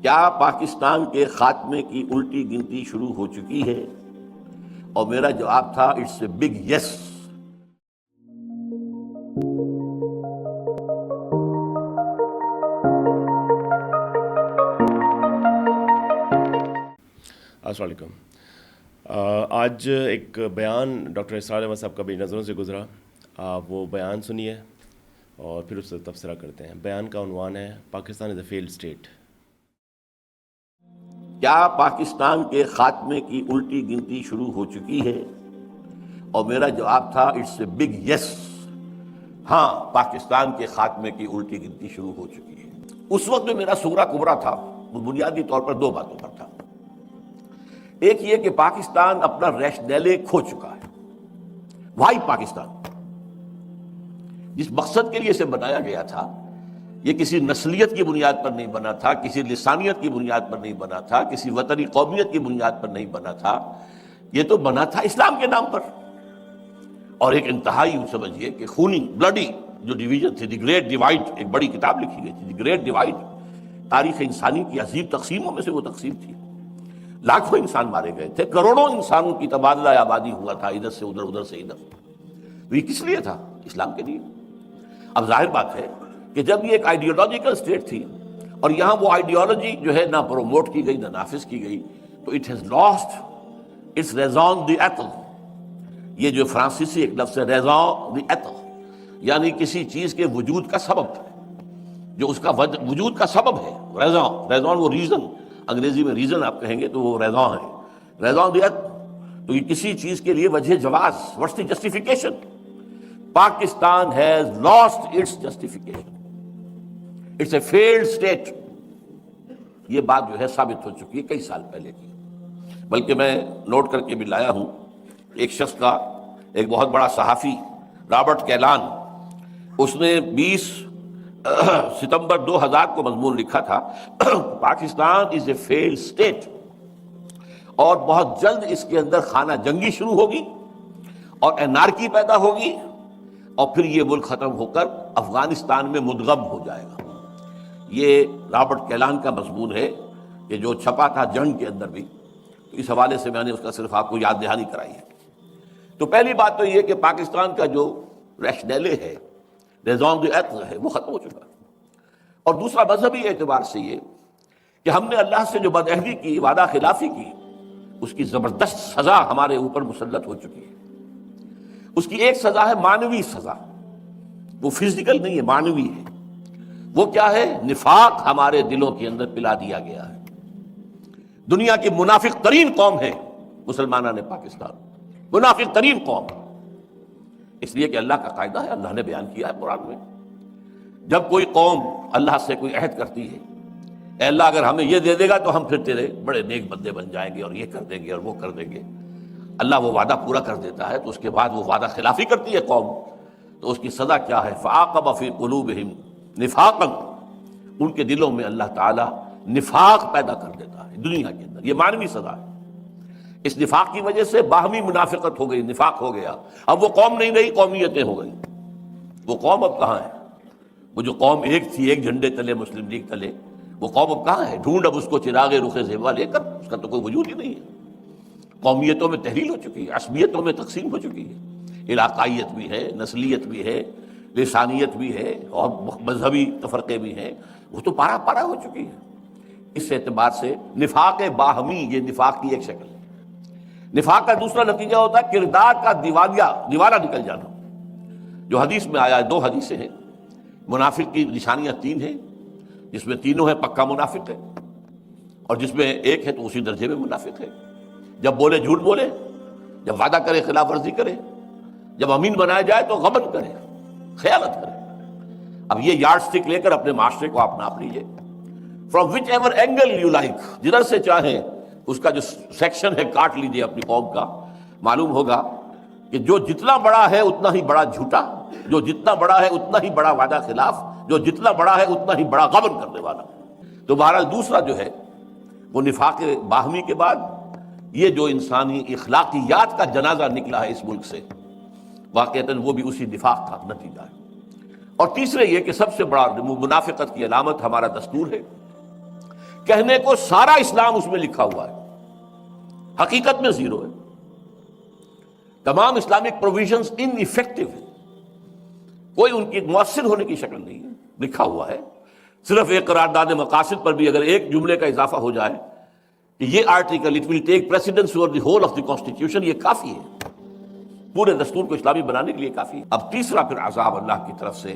کیا پاکستان کے خاتمے کی الٹی گنتی شروع ہو چکی ہے؟ اور میرا جواب تھا اٹس اے بگ یس۔ السلام علیکم۔ آج ایک بیان ڈاکٹر اسرار احمد صاحب کا بھی نظروں سے گزرا، آپ وہ بیان سنیے اور پھر اس سے تبصرہ کرتے ہیں۔ بیان کا عنوان ہے پاکستان از اے فیلڈ اسٹیٹ۔ کیا پاکستان کے خاتمے کی الٹی گنتی شروع ہو چکی ہے؟ اور میرا جواب تھا اٹس اے بگ یس۔ ہاں، پاکستان کے خاتمے کی الٹی گنتی شروع ہو چکی ہے۔ اس وقت جو میرا سغرا کبرا تھا وہ بنیادی طور پر دو باتوں پر تھا۔ ایک یہ کہ پاکستان اپنا ریشنیلے کھو چکا ہے۔ وائی پاکستان جس مقصد کے لیے اسے بنایا گیا تھا، یہ کسی نسلیت کی بنیاد پر نہیں بنا تھا، کسی لسانیت کی بنیاد پر نہیں بنا تھا، کسی وطنی قومیت کی بنیاد پر نہیں بنا تھا، یہ تو بنا تھا اسلام کے نام پر۔ اور ایک انتہائی سمجھیے کہ خونی بلڈی جو ڈویژن تھی، دی گریٹ ڈیوائڈ، ایک بڑی کتاب لکھی گئی تھی دی گریٹ ڈیوائڈ، تاریخ انسانی کی عظیم تقسیموں میں سے وہ تقسیم تھی۔ لاکھوں انسان مارے گئے تھے، کروڑوں انسانوں کی تبادلہ آبادی ہوا تھا، ادھر سے ادھر، ادھر سے ادھر۔ تو یہ کس لیے تھا؟ اسلام کے لیے۔ اب ظاہر بات ہے کہ جب یہ ایک آئیڈیالوجیکل اسٹیٹ تھی اور یہاں وہ آئیڈیالوجی جو ہے نہ پروموٹ کی گئی نہ نافذ کی گئی، تو اٹ ہیز لاسٹ اٹس ریزون دی ایتھل۔ یہ جو فرانسیسی ایک لفظ ہے ریزون دی ایتھل، یعنی کسی چیز کے وجود کا سبب، جو اس کا وجود کا سبب ہے۔ ریزون وہ ریزن، انگریزی میں ریزن آپ کہیں گے تو وہ ریزون ہے، ریزون دی ایتھل۔ تو یہ کسی چیز کے لیے وجہ جواز، what's the justification? Pakistan has lost its justification, it's a failed state. یہ بات جو ہے ثابت ہو چکی ہے کئی سال پہلے کی، بلکہ میں نوٹ کر کے بھی لایا ہوں ایک شخص کا، ایک بہت بڑا صحافی رابرٹ کیلان، اس نے 20 ستمبر 2000 کو مضمون لکھا تھا پاکستان از اے فیلڈ اسٹیٹ، اور بہت جلد اس کے اندر خانہ جنگی شروع ہوگی اور انارکی پیدا ہوگی، اور پھر یہ ملک ختم ہو کر افغانستان میں مدغم ہو جائے گا۔ یہ رابرٹ کیلان کا مضمون ہے کہ جو چھپا تھا جنگ کے اندر بھی، تو اس حوالے سے میں نے اس کا صرف آپ کو یاد دہانی کرائی ہے۔ تو پہلی بات تو یہ کہ پاکستان کا جو ریشنیلے ہے، ریزون دی ایتھل ہے، وہ ختم ہو چکا۔ اور دوسرا مذہبی اعتبار سے یہ کہ ہم نے اللہ سے جو بدعہدی کی، وعدہ خلافی کی، اس کی زبردست سزا ہمارے اوپر مسلط ہو چکی ہے۔ اس کی ایک سزا ہے معنوی سزا، وہ فزیکل نہیں ہے، معنوی ہے۔ وہ کیا ہے؟ نفاق ہمارے دلوں کے اندر پلا دیا گیا ہے۔ دنیا کی منافق ترین قوم ہے مسلمانوں نے پاکستان، منافق ترین قوم، اس لیے کہ اللہ کا قاعدہ ہے، اللہ نے بیان کیا ہے قرآن میں، جب کوئی قوم اللہ سے کوئی عہد کرتی ہے، اے اللہ اگر ہمیں یہ دے دے گا تو ہم پھر تیرے بڑے نیک بندے بن جائیں گے اور یہ کر دیں گے اور وہ کر دیں گے، اللہ وہ وعدہ پورا کر دیتا ہے، تو اس کے بعد وہ وعدہ خلافی کرتی ہے قوم، تو اس کی سزا کیا ہے؟ فَعَاقَبَ فِي قُلُوبِهِمْ نِفَاقًا، ان کے دلوں میں اللہ تعالیٰ نفاق پیدا کر دیتا ہے دنیا کے اندر۔ یہ معنوی سزا ہے۔ اس نفاق کی وجہ سے باہمی منافقت ہو گئی، نفاق ہو گیا، اب وہ قوم نہیں رہی، قومیتیں ہو گئی۔ وہ قوم اب کہاں ہے؟ وہ جو قوم ایک تھی، ایک جھنڈے تلے، مسلم لیگ تلے، وہ قوم اب کہاں ہے؟ ڈھونڈ اب اس کو چراغ رخ زیبا لے کر، اس کا تو کوئی وجود ہی نہیں ہے۔ قومیتوں میں تحلیل ہو چکی ہے، عصبیتوں میں تقسیم ہو چکی ہے، علاقائیت بھی ہے، نسلیت بھی ہے، لسانیت بھی ہے، اور مذہبی تفرقے بھی ہیں، وہ تو پارا پارا ہو چکی ہے۔ اس اعتبار سے نفاق باہمی، یہ نفاق کی ایک شکل ہے۔ نفاق کا دوسرا نتیجہ ہوتا ہے کردار کا دیوالہ نکل جانا، جو حدیث میں آیا ہے، 2 حدیثیں ہیں۔ منافق کی نشانیاں 3 ہیں، جس میں تینوں ہیں پکا منافق ہے، اور جس میں ایک ہے تو اسی درجے میں منافق ہے۔ جب بولے جھوٹ بولے، جب وعدہ کرے خلاف ورزی کرے، جب امین بنایا جائے تو غبن کرے، خیانت کرے۔ اب یہ یارڈ سٹک لے کر اپنے معاشرے کو آپ ناپ لیجیے، from which ever angle you like, جدھر سے چاہیں اس کا جو سیکشن ہے کاٹ لیجیے اپنی قوم کا۔ معلوم ہوگا کہ جو جتنا بڑا ہے اتنا ہی بڑا جھوٹا، جو جتنا بڑا ہے اتنا ہی بڑا وعدہ خلاف، جو جتنا بڑا ہے اتنا ہی بڑا غبن کرنے والا۔ تو بہرحال دوسرا جو ہے وہ نفاق باہمی کے بعد یہ جو انسانی اخلاقیات کا جنازہ نکلا ہے اس ملک سے، واقعتاً وہ بھی اسی نفاق کا نتیجہ ہے۔ اور تیسرے یہ کہ سب سے بڑا منافقت کی علامت ہمارا دستور ہے کہنے کو سارا اسلام اس میں لکھا ہوا ہے، حقیقت میں زیرو ہے. تمام اسلامک پروویژنز ان افیکٹو ہیں، کوئی ان کی مؤثر ہونے کی شکل نہیں ہے. لکھا ہوا ہے، صرف ایک قرارداد مقاصد پر بھی اگر ایک جملے کا اضافہ ہو جائے کہ یہ article it will take precedence over the whole of the constitution, یہ کافی ہے، پورے دستور کو اسلامی بنانے کے لیے کافی ہے. اب تیسرا پھر عذاب اللہ کی طرف سے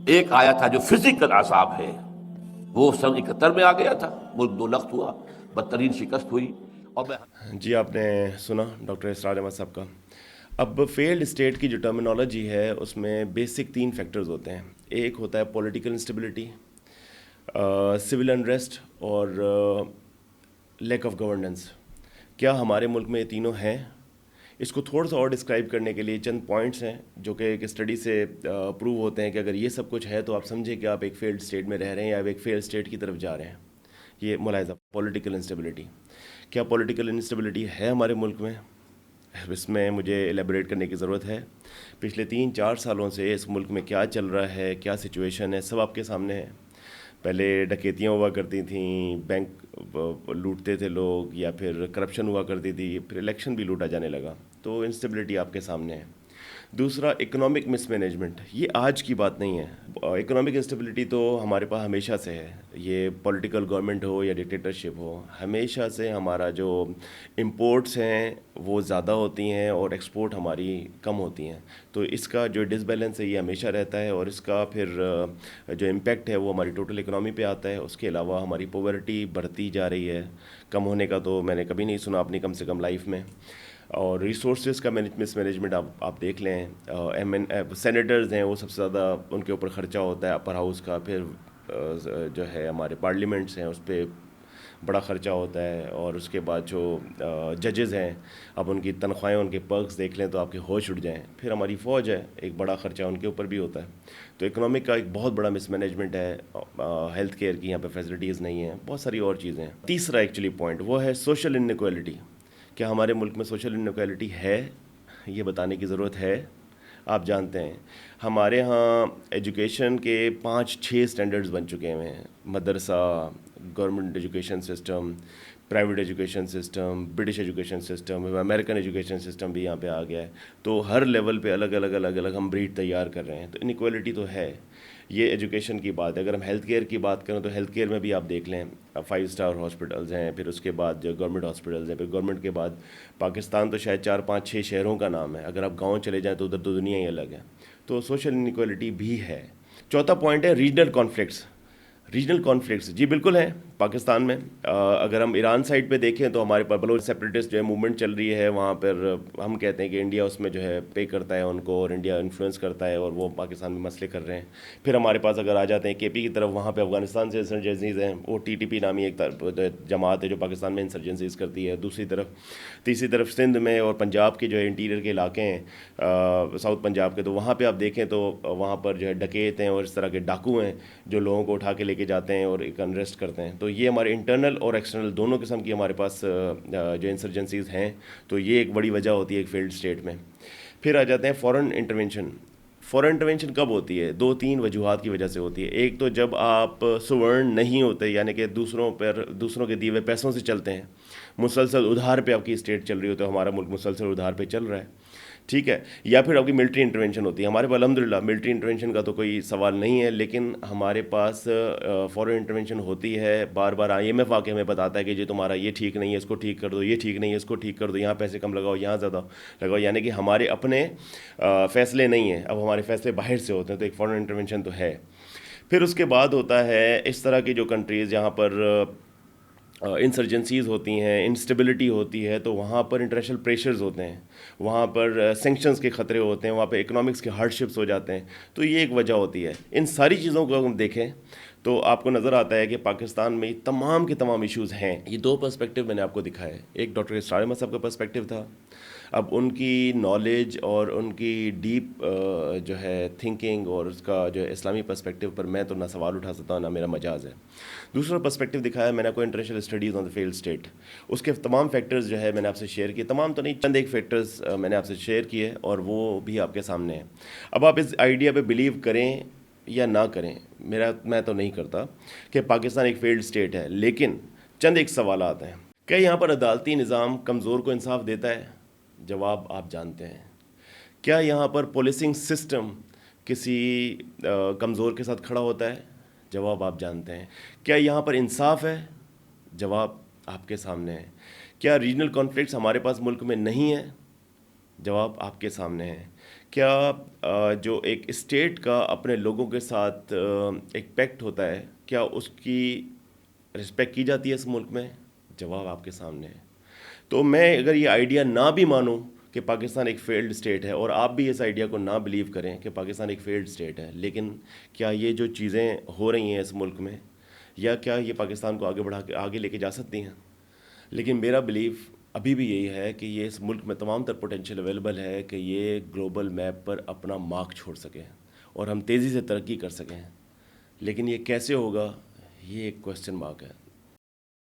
ایک آیا تھا جو فزیکل عذاب ہے، وہ سن 71 میں آ گیا تھا، ملک 2 لخت ہوا، بدترین شکست ہوئی. اور میں جی آپ نے سنا ڈاکٹر اسرار احمد صاحب کا. اب فیلڈ اسٹیٹ کی جو ٹرمینالوجی ہے اس میں بیسک 3 فیکٹرز ہوتے ہیں. ایک ہوتا ہے پولیٹیکل انسٹیبلٹی، سول انریسٹ اور لیک آف گورننس. کیا ہمارے ملک میں یہ تینوں ہیں؟ اس کو تھوڑا سا اور ڈسکرائب کرنے کے لیے چند پوائنٹس ہیں جو کہ ایک اسٹڈی سے پروو ہوتے ہیں کہ اگر یہ سب کچھ ہے تو آپ سمجھیں کہ آپ ایک فیلڈ اسٹیٹ میں رہ رہے ہیں یا آپ ایک فیلڈ اسٹیٹ کی طرف جا رہے ہیں. یہ ملاحظہ پولیٹیکل انسٹیبلٹی. کیا پولیٹیکل انسٹیبلٹی ہے ہمارے ملک میں؟ اس میں مجھے ایلیبوریٹ کرنے کی ضرورت ہے. پچھلے 3-4 سالوں سے اس ملک میں کیا چل رہا ہے، کیا سچویشن ہے، سب آپ کے سامنے ہے. پہلے ڈکیتیاں ہوا کرتی تھیں، بینک لوٹتے تھے لوگ، یا پھر کرپشن ہوا کرتی تھی، پھر الیکشن بھی لوٹا جانے لگا. تو انسٹیبلٹی آپ کے سامنے ہے. دوسرا اکنامک مس مینجمنٹ. یہ آج کی بات نہیں ہے. اکنامک انسٹیبلٹی تو ہمارے پاس ہمیشہ سے ہے، یہ پولیٹیکل گورنمنٹ ہو یا ڈکٹیٹرشپ ہو، ہمیشہ سے ہمارا جو امپورٹس ہیں وہ زیادہ ہوتی ہیں اور ایکسپورٹ ہماری کم ہوتی ہیں. تو اس کا جو ڈس بیلنس ہے یہ ہمیشہ رہتا ہے، اور اس کا پھر جو امپیکٹ ہے وہ ہماری ٹوٹل اکنامی پہ آتا ہے. اس کے علاوہ ہماری پاورٹی بڑھتی جا رہی ہے، کم ہونے کا تو میں نے کبھی نہیں سنا اپنی کم سے کم لائف میں. اور ریسورسز کا مس مینجمنٹ آپ دیکھ لیں. سینیٹرز ہیں وہ سب سے زیادہ ان کے اوپر خرچہ ہوتا ہے اپر ہاؤس کا. پھر جو ہے ہمارے پارلیمنٹس ہیں اس پہ بڑا خرچہ ہوتا ہے. اور اس کے بعد جو ججز ہیں، اب ان کی تنخواہیں، ان کے پرکس دیکھ لیں تو آپ کے ہوش اڑ جائیں. پھر ہماری فوج ہے، ایک بڑا خرچہ ان کے اوپر بھی ہوتا ہے. تو اکنامک کا ایک بہت بڑا مس مینجمنٹ ہے. ہیلتھ کیئر کی یہاں پہ فیسلٹیز نہیں ہیں، بہت ساری اور چیزیں ہیں. تیسرا ایکچولی پوائنٹ وہ ہے سوشل انیکوالٹی. کیا ہمارے ملک میں سوشل انیکوالٹی ہے؟ یہ بتانے کی ضرورت ہے. آپ جانتے ہیں ہمارے ہاں ایجوکیشن کے 5-6 اسٹینڈرڈز بن چکے ہیں. مدرسہ، government education system, private education system, British education system, American education system بھی یہاں پہ آ گیا ہے. تو ہر لیول پہ الگ الگ ہم بریڈ تیار کر رہے ہیں. تو انیکوالٹی تو ہے. یہ ایجوکیشن کی بات ہے. اگر ہم ہیلتھ کیئر کی بات کریں تو ہیلتھ کیئر میں بھی آپ دیکھ لیں 5 اسٹار ہاسپٹلز ہیں، پھر اس کے بعد جو گورنمنٹ ہاسپٹلز ہیں، پھر گورنمنٹ کے بعد پاکستان تو شاید 4-5-6 شہروں کا نام ہے. اگر آپ گاؤں چلے جائیں تو ادھر تو دنیا ہی الگ ہے. تو سوشل انیکوالٹی بھی ہے. چوتھا پوائنٹ ہے ریجنل کانفلکٹس. ریجنل کانفلکٹس جی بالکل ہیں پاکستان میں. اگر ہم ایران سائڈ پہ دیکھیں تو ہمارے پاس بلوچ سیپریٹسٹ جو ہے موومنٹ چل رہی ہے وہاں پر. ہم کہتے ہیں کہ انڈیا اس میں جو ہے پے کرتا ہے ان کو، اور انڈیا انفلوئنس کرتا ہے، اور وہ پاکستان میں مسئلے کر رہے ہیں. پھر ہمارے پاس اگر آ جاتے ہیں کے پی کی طرف، وہاں پہ افغانستان سے انسرجنسیز ہیں. وہ ٹی ٹی پی نامی ایک جماعت ہے جو پاکستان میں انسرجنسیز کرتی ہے. تیسری طرف سندھ میں اور پنجاب کے جو ہے انٹیریئر کے علاقے ہیں، ساؤتھ پنجاب کے، تو وہاں پہ آپ دیکھیں تو وہاں پر جو ہے ڈکیت ہیں اور اس طرح کے ڈاکو ہیں جو لوگوں کو اٹھا کے لے کے جاتے ہیں اور ایک انریسٹ کرتے ہیں. تو یہ ہمارے انٹرنل اور ایکسٹرنل دونوں قسم کی ہمارے پاس جو انسرجنسیز ہیں. تو یہ ایک بڑی وجہ ہوتی ہے ایک فیلڈ اسٹیٹ میں. پھر آ جاتے ہیں فورن انٹرونشن. فورن انٹرونشن کب ہوتی ہے؟ 2-3 وجوہات کی وجہ سے ہوتی ہے. ایک تو جب آپ سورن نہیں ہوتے، یعنی کہ دوسروں کے دیے ہوئے پیسوں سے چلتے ہیں، مسلسل ادھار پہ آپ کی اسٹیٹ چل رہی ہوتی ہے. ہمارا ملک مسلسل ادھار پہ چل رہا ہے، ٹھیک ہے. یا پھر آپ کی ملٹری انٹرونشن ہوتی ہے. ہمارے پاس الحمدللہ ملٹری انٹرونشن کا تو کوئی سوال نہیں ہے، لیکن ہمارے پاس فورن انٹرونشن ہوتی ہے. بار بار IMF آ کے ہمیں بتاتا ہے کہ جی تمہارا یہ ٹھیک نہیں ہے، اس کو ٹھیک کر دو، یہ ٹھیک نہیں ہے، اس کو ٹھیک کر دو، یہاں پیسے کم لگاؤ، یہاں زیادہ لگاؤ. یعنی کہ ہمارے اپنے فیصلے نہیں ہیں، اب ہمارے فیصلے باہر سے ہوتے ہیں. تو ایک فورن انٹرونشن تو ہے. پھر اس کے بعد ہوتا ہے اس طرح کی جو کنٹریز جہاں پر انسرجنسیز ہوتی ہیں، انسٹیبلٹی ہوتی ہے، تو وہاں پر انٹرنیشنل پریشرز ہوتے ہیں، وہاں پر سینکشنز کے خطرے ہوتے ہیں، وہاں پہ اکنامکس کے ہارڈشپس ہو جاتے ہیں. تو یہ ایک وجہ ہوتی ہے. ان ساری چیزوں کو ہم دیکھیں تو آپ کو نظر آتا ہے کہ پاکستان میں تمام کے تمام ایشوز ہیں. یہ 2 پرسپیکٹیو میں نے آپ کو دکھائے. ایک ڈاکٹر اسرار احمد صاحب کا پرسپیکٹیو تھا. اب ان کی نالج اور ان کی ڈیپ جو ہے تھنکنگ اور اس کا جو ہے اسلامی پرسپیکٹیو پر میں تو نہ سوال اٹھا سکتا ہوں نہ میرا مجاز ہے. دوسرا پرسپیکٹیو دکھایا میں نے کوئی international studies on the field state. اس کے تمام فیکٹرز جو ہے میں نے آپ سے شیئر کیے. تمام تو نہیں، چند ایک فیکٹرز میں نے آپ سے شیئر کیے اور وہ بھی آپ کے سامنے ہیں. اب آپ اس آئیڈیا پہ بلیو کریں یا نہ کریں، میں تو نہیں کرتا کہ پاکستان ایک فیلڈ اسٹیٹ ہے، لیکن چند ایک سوالات ہیں. کیا یہاں پر عدالتی نظام کمزور کو انصاف دیتا ہے؟ جواب آپ جانتے ہیں. کیا یہاں پر پولیسنگ سسٹم کسی کمزور کے ساتھ کھڑا ہوتا ہے؟ جواب آپ جانتے ہیں. کیا یہاں پر انصاف ہے؟ جواب آپ کے سامنے ہے. کیا ریجنل کانفلکٹس ہمارے پاس ملک میں نہیں ہیں؟ جواب آپ کے سامنے ہے. کیا جو ایک اسٹیٹ کا اپنے لوگوں کے ساتھ ایک پیکٹ ہوتا ہے، کیا اس کی رسپیکٹ کی جاتی ہے اس ملک میں؟ جواب آپ کے سامنے ہے. تو میں اگر یہ آئیڈیا نہ بھی مانوں کہ پاکستان ایک فیلڈ اسٹیٹ ہے، اور آپ بھی اس آئیڈیا کو نہ بلیو کریں کہ پاکستان ایک فیلڈ اسٹیٹ ہے، لیکن کیا یہ جو چیزیں ہو رہی ہیں اس ملک میں، یا کیا یہ پاکستان کو آگے لے کے جا سکتی ہیں؟ لیکن میرا بلیف ابھی بھی یہی ہے کہ یہ اس ملک میں تمام تر پوٹینشیل اویلیبل ہے کہ یہ گلوبل میپ پر اپنا مارک چھوڑ سکیں اور ہم تیزی سے ترقی کر سکیں. لیکن یہ کیسے ہوگا، یہ ایک کوسچن مارک ہے.